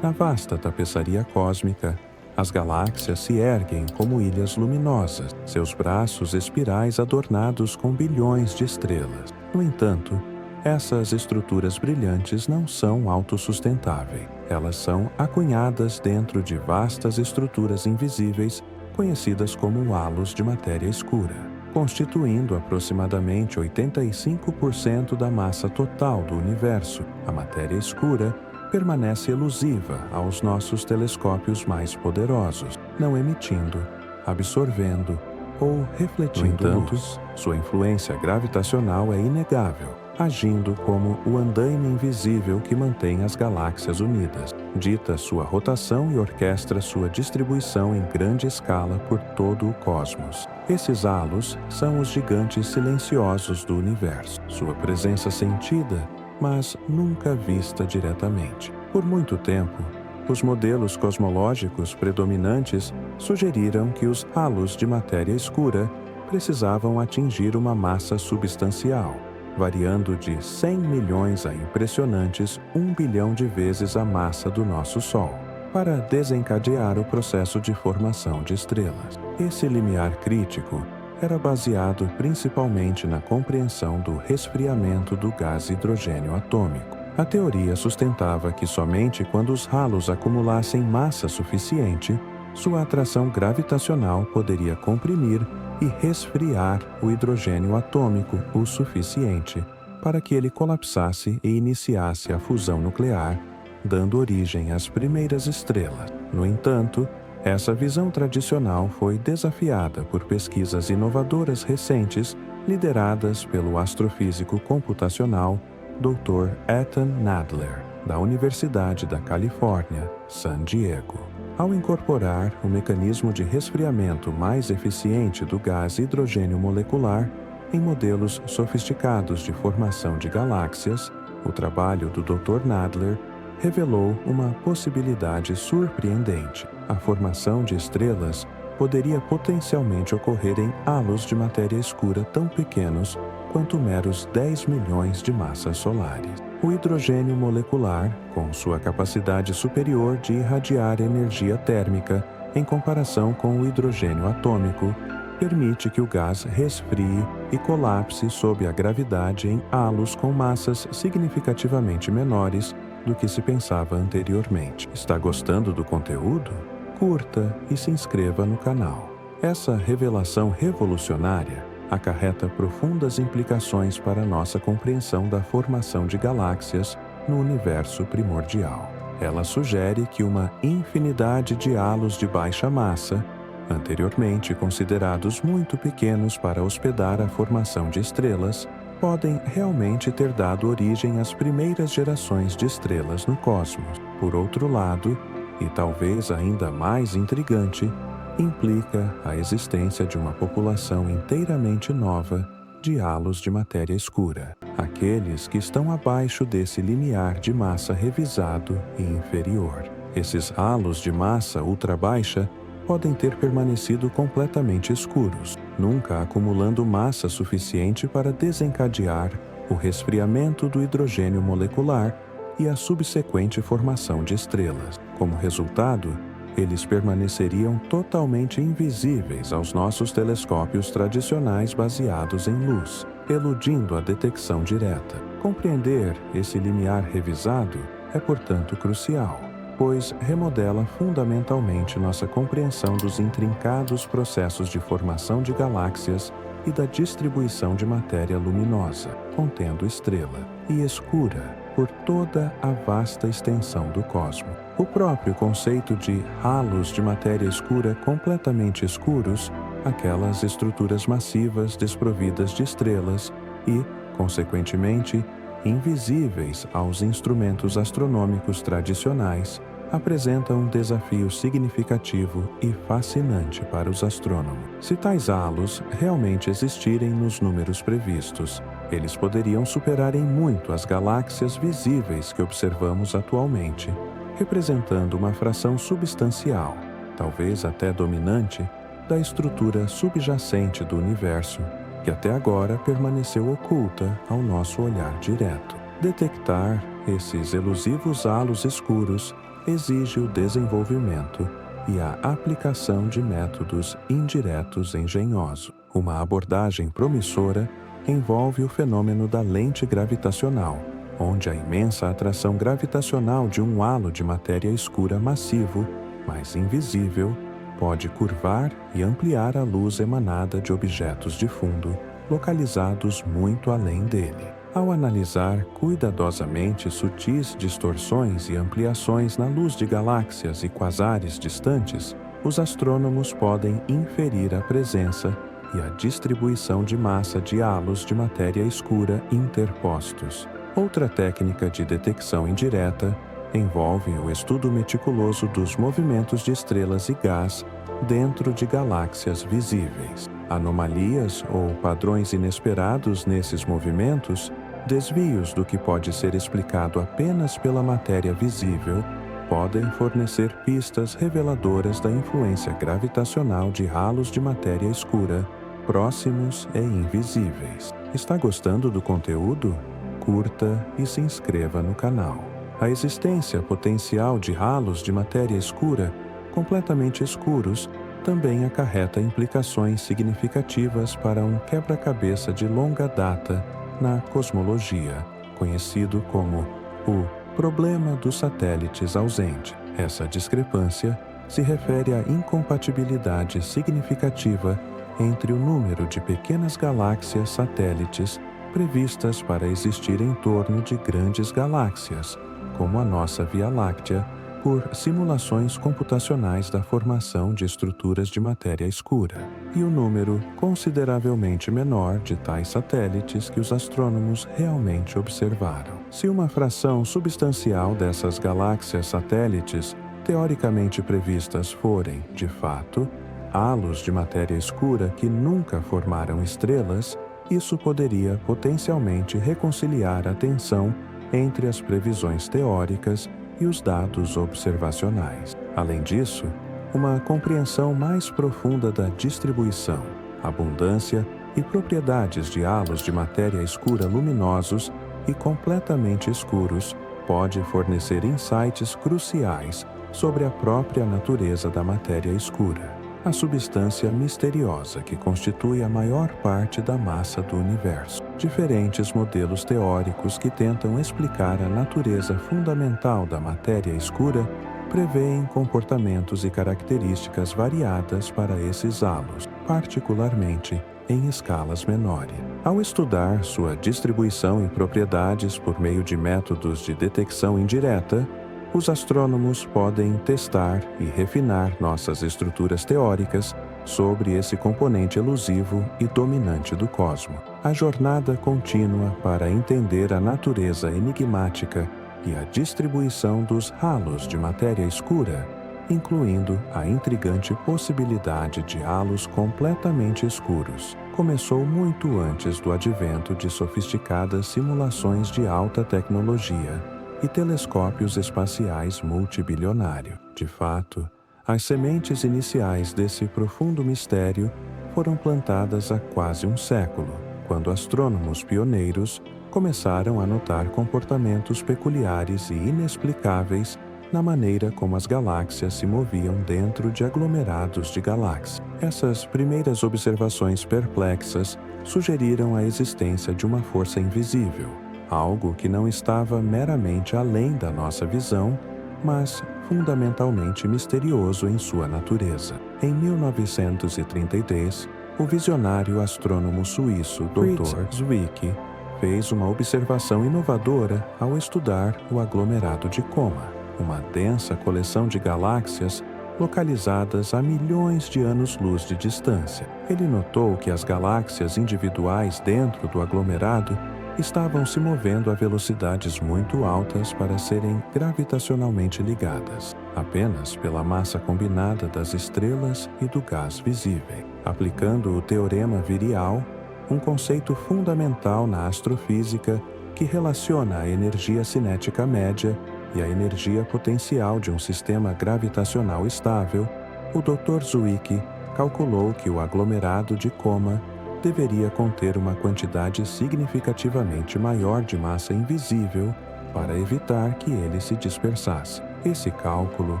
Na vasta tapeçaria cósmica, as galáxias se erguem como ilhas luminosas, seus braços espirais adornados com bilhões de estrelas. No entanto, essas estruturas brilhantes não são autossustentáveis. Elas são acunhadas dentro de vastas estruturas invisíveis, conhecidas como halos de matéria escura, constituindo aproximadamente 85% da massa total do universo. A matéria escura permanece elusiva aos nossos telescópios mais poderosos, não emitindo, absorvendo ou refletindo luz. Sua influência gravitacional é inegável, agindo como o andaime invisível que mantém as galáxias unidas, dita sua rotação e orquestra sua distribuição em grande escala por todo o cosmos. Esses halos são os gigantes silenciosos do universo, sua presença sentida, mas nunca vista diretamente. Por muito tempo, os modelos cosmológicos predominantes sugeriram que os halos de matéria escura precisavam atingir uma massa substancial, variando de 100 milhões a impressionantes 1 bilhão de vezes a massa do nosso Sol, para desencadear o processo de formação de estrelas. Esse limiar crítico era baseado principalmente na compreensão do resfriamento do gás hidrogênio atômico. A teoria sustentava que somente quando os halos acumulassem massa suficiente, sua atração gravitacional poderia comprimir e resfriar o hidrogênio atômico o suficiente para que ele colapsasse e iniciasse a fusão nuclear, dando origem às primeiras estrelas. No entanto, essa visão tradicional foi desafiada por pesquisas inovadoras recentes lideradas pelo astrofísico computacional Dr. Ethan Nadler, da Universidade da Califórnia, San Diego. Ao incorporar o mecanismo de resfriamento mais eficiente do gás hidrogênio molecular em modelos sofisticados de formação de galáxias, o trabalho do Dr. Nadler revelou uma possibilidade surpreendente. A formação de estrelas poderia potencialmente ocorrer em halos de matéria escura tão pequenos quanto meros 10 milhões de massas solares. O hidrogênio molecular, com sua capacidade superior de irradiar energia térmica em comparação com o hidrogênio atômico, permite que o gás resfrie e colapse sob a gravidade em halos com massas significativamente menores do que se pensava anteriormente. Está gostando do conteúdo? Curta e se inscreva no canal. Essa revelação revolucionária acarreta profundas implicações para nossa compreensão da formação de galáxias no universo primordial. Ela sugere que uma infinidade de halos de baixa massa, anteriormente considerados muito pequenos para hospedar a formação de estrelas, podem realmente ter dado origem às primeiras gerações de estrelas no cosmos. Por outro lado, e talvez ainda mais intrigante, implica a existência de uma população inteiramente nova de halos de matéria escura, aqueles que estão abaixo desse limiar de massa revisado e inferior. Esses halos de massa ultrabaixa podem ter permanecido completamente escuros, nunca acumulando massa suficiente para desencadear o resfriamento do hidrogênio molecular e a subsequente formação de estrelas. Como resultado, eles permaneceriam totalmente invisíveis aos nossos telescópios tradicionais baseados em luz, eludindo a detecção direta. Compreender esse limiar revisado é, portanto, crucial, pois remodela fundamentalmente nossa compreensão dos intrincados processos de formação de galáxias e da distribuição de matéria luminosa, contendo estrela, e escura por toda a vasta extensão do cosmos. O próprio conceito de halos de matéria escura completamente escuros, aquelas estruturas massivas desprovidas de estrelas e, consequentemente, invisíveis aos instrumentos astronômicos tradicionais, apresenta um desafio significativo e fascinante para os astrônomos. Se tais halos realmente existirem nos números previstos, eles poderiam superar em muito as galáxias visíveis que observamos atualmente, representando uma fração substancial, talvez até dominante, da estrutura subjacente do universo, que até agora permaneceu oculta ao nosso olhar direto. Detectar esses elusivos halos escuros exige o desenvolvimento e a aplicação de métodos indiretos engenhosos. Uma abordagem promissora envolve o fenômeno da lente gravitacional, onde a imensa atração gravitacional de um halo de matéria escura massivo, mas invisível, pode curvar e ampliar a luz emanada de objetos de fundo, localizados muito além dele. Ao analisar cuidadosamente sutis distorções e ampliações na luz de galáxias e quasares distantes, os astrônomos podem inferir a presença e a distribuição de massa de halos de matéria escura interpostos. Outra técnica de detecção indireta envolve o estudo meticuloso dos movimentos de estrelas e gás dentro de galáxias visíveis. Anomalias ou padrões inesperados nesses movimentos, desvios do que pode ser explicado apenas pela matéria visível, podem fornecer pistas reveladoras da influência gravitacional de halos de matéria escura, próximos e invisíveis. Está gostando do conteúdo? Curta e se inscreva no canal. A existência potencial de halos de matéria escura completamente escuros também acarreta implicações significativas para um quebra-cabeça de longa data na cosmologia, conhecido como o problema dos satélites ausente. Essa discrepância se refere à incompatibilidade significativa entre o número de pequenas galáxias satélites previstas para existir em torno de grandes galáxias, como a nossa Via Láctea, por simulações computacionais da formação de estruturas de matéria escura, e o número consideravelmente menor de tais satélites que os astrônomos realmente observaram. Se uma fração substancial dessas galáxias satélites teoricamente previstas forem, de fato, halos de matéria escura que nunca formaram estrelas, isso poderia potencialmente reconciliar a tensão entre as previsões teóricas e os dados observacionais. Além disso, uma compreensão mais profunda da distribuição, abundância e propriedades de halos de matéria escura luminosos e completamente escuros pode fornecer insights cruciais sobre a própria natureza da matéria escura, a substância misteriosa que constitui a maior parte da massa do universo. Diferentes modelos teóricos que tentam explicar a natureza fundamental da matéria escura prevêem comportamentos e características variadas para esses halos, particularmente em escalas menores. Ao estudar sua distribuição e propriedades por meio de métodos de detecção indireta, os astrônomos podem testar e refinar nossas estruturas teóricas sobre esse componente elusivo e dominante do cosmos. A jornada contínua para entender a natureza enigmática e a distribuição dos halos de matéria escura, incluindo a intrigante possibilidade de halos completamente escuros, começou muito antes do advento de sofisticadas simulações de alta tecnologia e telescópios espaciais multibilionários. De fato, as sementes iniciais desse profundo mistério foram plantadas há quase um século, quando astrônomos pioneiros começaram a notar comportamentos peculiares e inexplicáveis na maneira como as galáxias se moviam dentro de aglomerados de galáxias. Essas primeiras observações perplexas sugeriram a existência de uma força invisível, algo que não estava meramente além da nossa visão, mas fundamentalmente misterioso em sua natureza. Em 1933, o visionário astrônomo suíço Dr. Zwicky fez uma observação inovadora ao estudar o aglomerado de Coma, uma densa coleção de galáxias localizadas a milhões de anos-luz de distância. Ele notou que as galáxias individuais dentro do aglomerado estavam se movendo a velocidades muito altas para serem gravitacionalmente ligadas, apenas pela massa combinada das estrelas e do gás visível. Aplicando o teorema virial, um conceito fundamental na astrofísica que relaciona a energia cinética média e a energia potencial de um sistema gravitacional estável, o Dr. Zwicky calculou que o aglomerado de Coma deveria conter uma quantidade significativamente maior de massa invisível para evitar que ele se dispersasse. Esse cálculo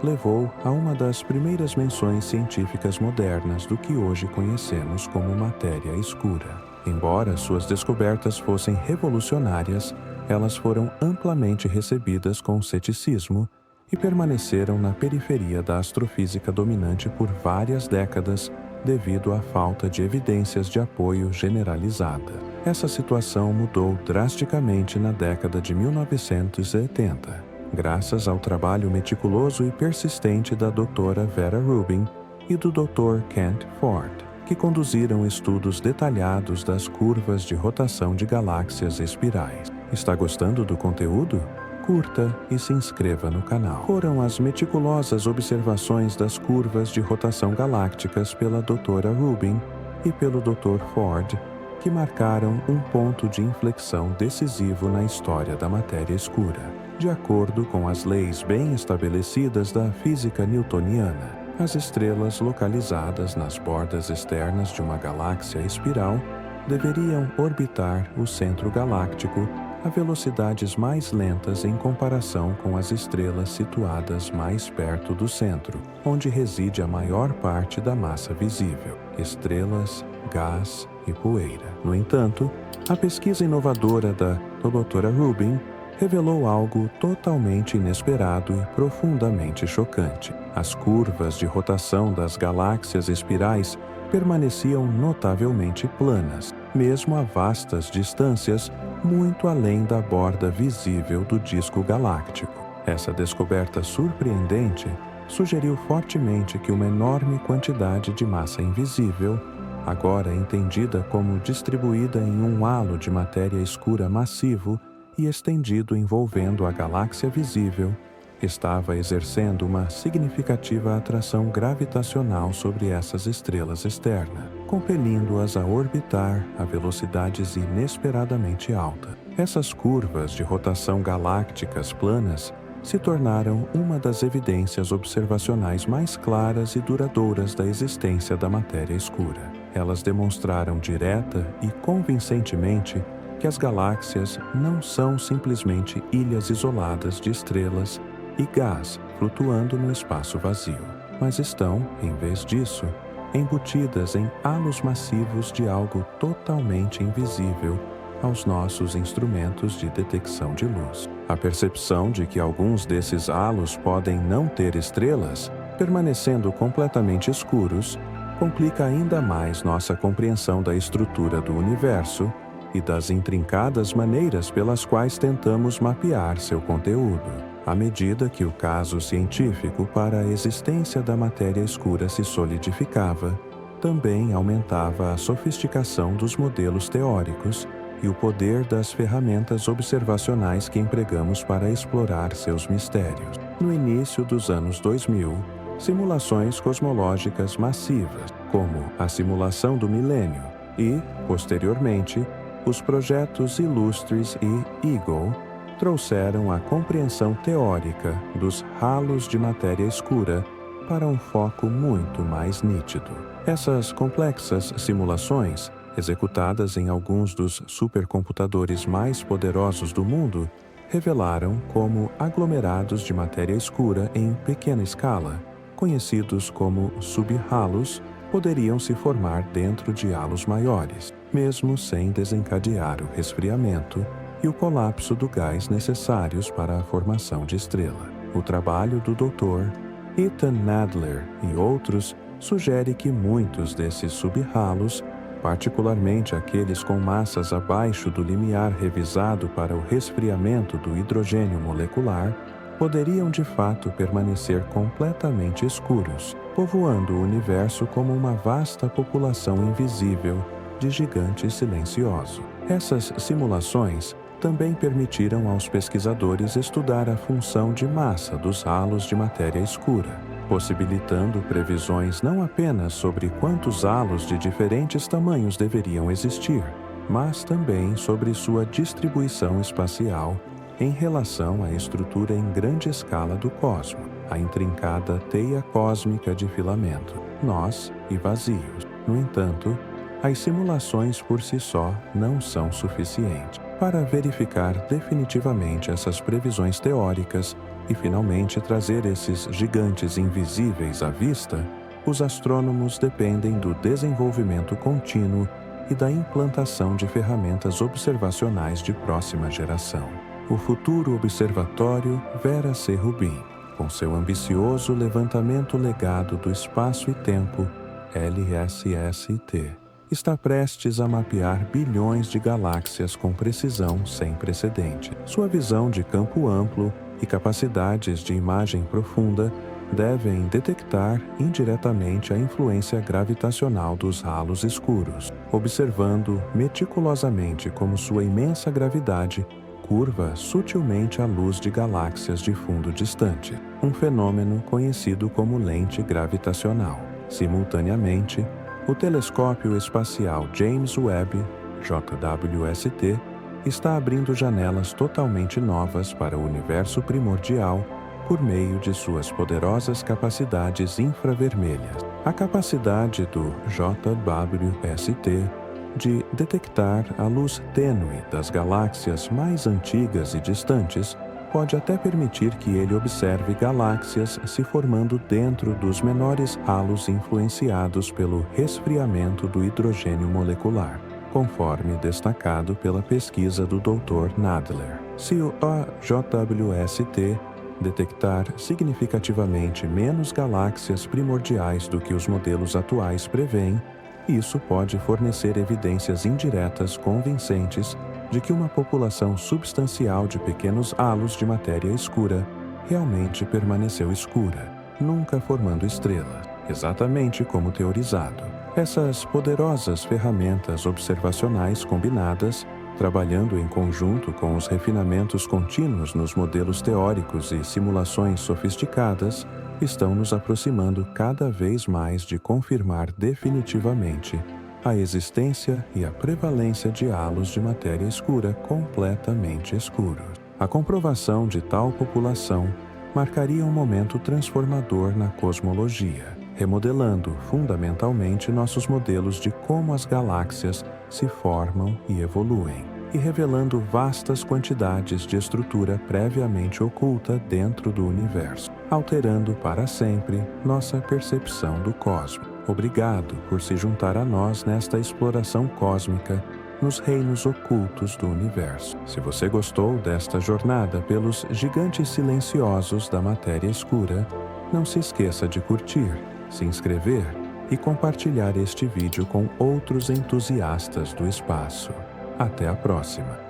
levou a uma das primeiras menções científicas modernas do que hoje conhecemos como matéria escura. Embora suas descobertas fossem revolucionárias, elas foram amplamente recebidas com ceticismo e permaneceram na periferia da astrofísica dominante por várias décadas devido à falta de evidências de apoio generalizada. Essa situação mudou drasticamente na década de 1980, graças ao trabalho meticuloso e persistente da Dra. Vera Rubin e do Dr. Kent Ford, que conduziram estudos detalhados das curvas de rotação de galáxias espirais. Está gostando do conteúdo? Curta e se inscreva no canal. Foram as meticulosas observações das curvas de rotação galácticas pela Dra. Rubin e pelo Dr. Ford que marcaram um ponto de inflexão decisivo na história da matéria escura. De acordo com as leis bem estabelecidas da física newtoniana, as estrelas localizadas nas bordas externas de uma galáxia espiral deveriam orbitar o centro galáctico a velocidades mais lentas em comparação com as estrelas situadas mais perto do centro, onde reside a maior parte da massa visível: estrelas, gás e poeira. No entanto, a pesquisa inovadora da Dra. Rubin revelou algo totalmente inesperado e profundamente chocante. As curvas de rotação das galáxias espirais permaneciam notavelmente planas, mesmo a vastas distâncias muito além da borda visível do disco galáctico. Essa descoberta surpreendente sugeriu fortemente que uma enorme quantidade de massa invisível, agora entendida como distribuída em um halo de matéria escura massivo e estendido envolvendo a galáxia visível, estava exercendo uma significativa atração gravitacional sobre essas estrelas externas, compelindo-as a orbitar a velocidades inesperadamente altas. Essas curvas de rotação galácticas planas se tornaram uma das evidências observacionais mais claras e duradouras da existência da matéria escura. Elas demonstraram direta e convincentemente que as galáxias não são simplesmente ilhas isoladas de estrelas e gás flutuando no espaço vazio, mas estão, em vez disso, embutidas em halos massivos de algo totalmente invisível aos nossos instrumentos de detecção de luz. A percepção de que alguns desses halos podem não ter estrelas, permanecendo completamente escuros, complica ainda mais nossa compreensão da estrutura do universo e das intrincadas maneiras pelas quais tentamos mapear seu conteúdo. À medida que o caso científico para a existência da matéria escura se solidificava, também aumentava a sofisticação dos modelos teóricos e o poder das ferramentas observacionais que empregamos para explorar seus mistérios. No início dos anos 2000, simulações cosmológicas massivas, como a simulação do milênio e, posteriormente, os projetos Illustris e Eagle, trouxeram a compreensão teórica dos halos de matéria escura para um foco muito mais nítido. Essas complexas simulações, executadas em alguns dos supercomputadores mais poderosos do mundo, revelaram como aglomerados de matéria escura em pequena escala, conhecidos como subhalos, poderiam se formar dentro de halos maiores, mesmo sem desencadear o resfriamento e o colapso do gás necessários para a formação de estrela. O trabalho do Dr. Ethan Nadler e outros sugere que muitos desses subhalos, particularmente aqueles com massas abaixo do limiar revisado para o resfriamento do hidrogênio molecular, poderiam de fato permanecer completamente escuros, povoando o universo como uma vasta população invisível de gigantes silenciosos. Essas simulações também permitiram aos pesquisadores estudar a função de massa dos halos de matéria escura, possibilitando previsões não apenas sobre quantos halos de diferentes tamanhos deveriam existir, mas também sobre sua distribuição espacial em relação à estrutura em grande escala do cosmos, a intrincada teia cósmica de filamento, nós e vazios. No entanto, as simulações por si só não são suficientes. Para verificar definitivamente essas previsões teóricas, e finalmente trazer esses gigantes invisíveis à vista, os astrônomos dependem do desenvolvimento contínuo e da implantação de ferramentas observacionais de próxima geração. O futuro observatório Vera C. Rubin, com seu ambicioso levantamento legado do espaço e tempo, LSST, está prestes a mapear bilhões de galáxias com precisão sem precedente. Sua visão de campo amplo e capacidades de imagem profunda devem detectar indiretamente a influência gravitacional dos halos escuros, observando meticulosamente como sua imensa gravidade curva sutilmente a luz de galáxias de fundo distante, um fenômeno conhecido como lente gravitacional. Simultaneamente, o telescópio espacial James Webb, JWST, está abrindo janelas totalmente novas para o universo primordial por meio de suas poderosas capacidades infravermelhas. A capacidade do JWST de detectar a luz tênue das galáxias mais antigas e distantes pode até permitir que ele observe galáxias se formando dentro dos menores halos influenciados pelo resfriamento do hidrogênio molecular, conforme destacado pela pesquisa do Dr. Nadler. Se o JWST detectar significativamente menos galáxias primordiais do que os modelos atuais prevêem, isso pode fornecer evidências indiretas convincentes de que uma população substancial de pequenos halos de matéria escura realmente permaneceu escura, nunca formando estrelas, exatamente como teorizado. Essas poderosas ferramentas observacionais combinadas, trabalhando em conjunto com os refinamentos contínuos nos modelos teóricos e simulações sofisticadas, estão nos aproximando cada vez mais de confirmar definitivamente a existência e a prevalência de halos de matéria escura completamente escuros. A comprovação de tal população marcaria um momento transformador na cosmologia, remodelando fundamentalmente nossos modelos de como as galáxias se formam e evoluem, e revelando vastas quantidades de estrutura previamente oculta dentro do universo, alterando para sempre nossa percepção do cosmos. Obrigado por se juntar a nós nesta exploração cósmica nos reinos ocultos do universo. Se você gostou desta jornada pelos gigantes silenciosos da matéria escura, não se esqueça de curtir, se inscrever e compartilhar este vídeo com outros entusiastas do espaço. Até a próxima!